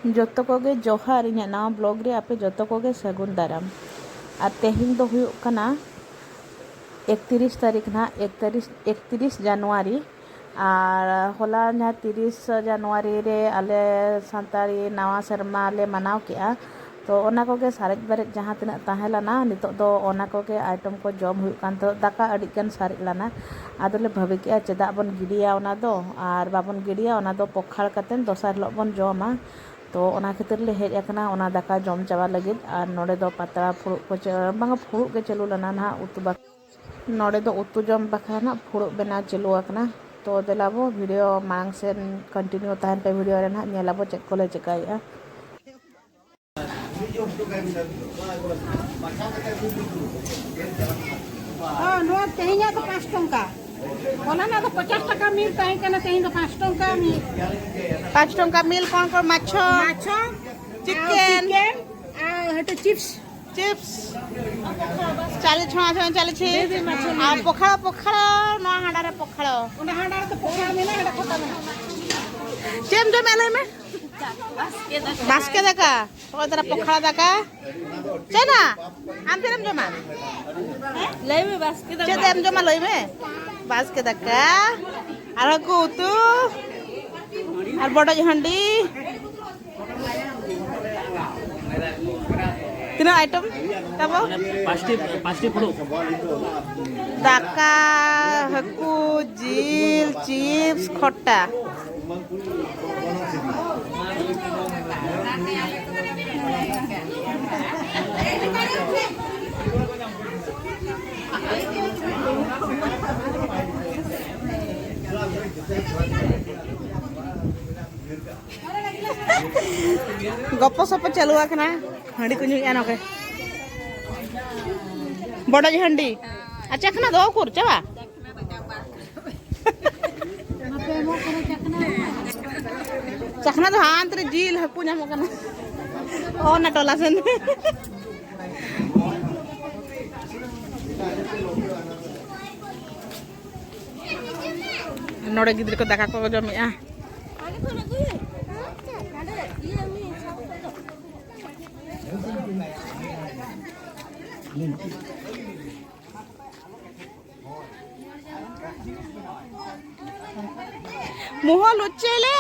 जोतो कोगे जोहार इन नवा ब्लॉग रे आपे जोतो कोगे सगुन दाराम और तेहिन दो हुयुग कना 31 तारीख ना 31 जनवरी और होला ना 30 जनवरी रे आले सांतारी नवा शर्मा ले मनाव किया तो ओना कोगे सारेज बारेज जहाँ तिना ताहेलाना नितो दो ओना कोगे आइटम को जम हुयुग कान तो दाका अडिगन सारेज लाना आदोले भाबी किया चेदा बन गिडिया ओना दो और बाबन गिडिया ओना दो पखाड़ कतेन दोसार हिलोग बन जमा तो ओना खातिर ले हेज अकना ओना दाका जम चाबा लगिद और नोडे दो पतरा फुरुग को बांगा फुरुग के चलू लना ना उतु बा नोडे दो उतु जम बखरा ना फुरुग बेना चलू अकना तो देलाबो वीडियो मांग से कंटिन्यू तहन पे वीडियो रे ना नेलाबो चेक कोले चिकाया नो तेहिया तो 5 टंका बोला ना तो 50 टका मिल ताई कना तेहिन तो 5 टंका मिल 5 टंका मिल कौन कौन माछो माछो चिकन आ हटे चिप्स चिप्स 40 छुआ चले छे आ पखाड़ा पखाड़ा नो हांडा रे पखाड़ा ओना हांडा तो पखाड़ा में ना हटा खटा में चेम जो मेले में बास्के दका तो तेरा पखाड़ा दका चना आम तेरम जमा लई में बास्के चे तेम जमा लई में बास्के दका आर को तू और बड़ा हंडी तीन आइटम तब पाँचटी फुड़ो दाका हकू जिल चिप्स खट्टा गप्प सप चलू आकना हंडी को ᱧᱩᱭᱟ नोके बड़ा हंडी अच्छा खाना दो कुर चाबा चखना तो हाथ रे जील हकू नाम कना ओ ना टोला सेन नोड़े गिद्र को दाका को जमिया मुह लुचेले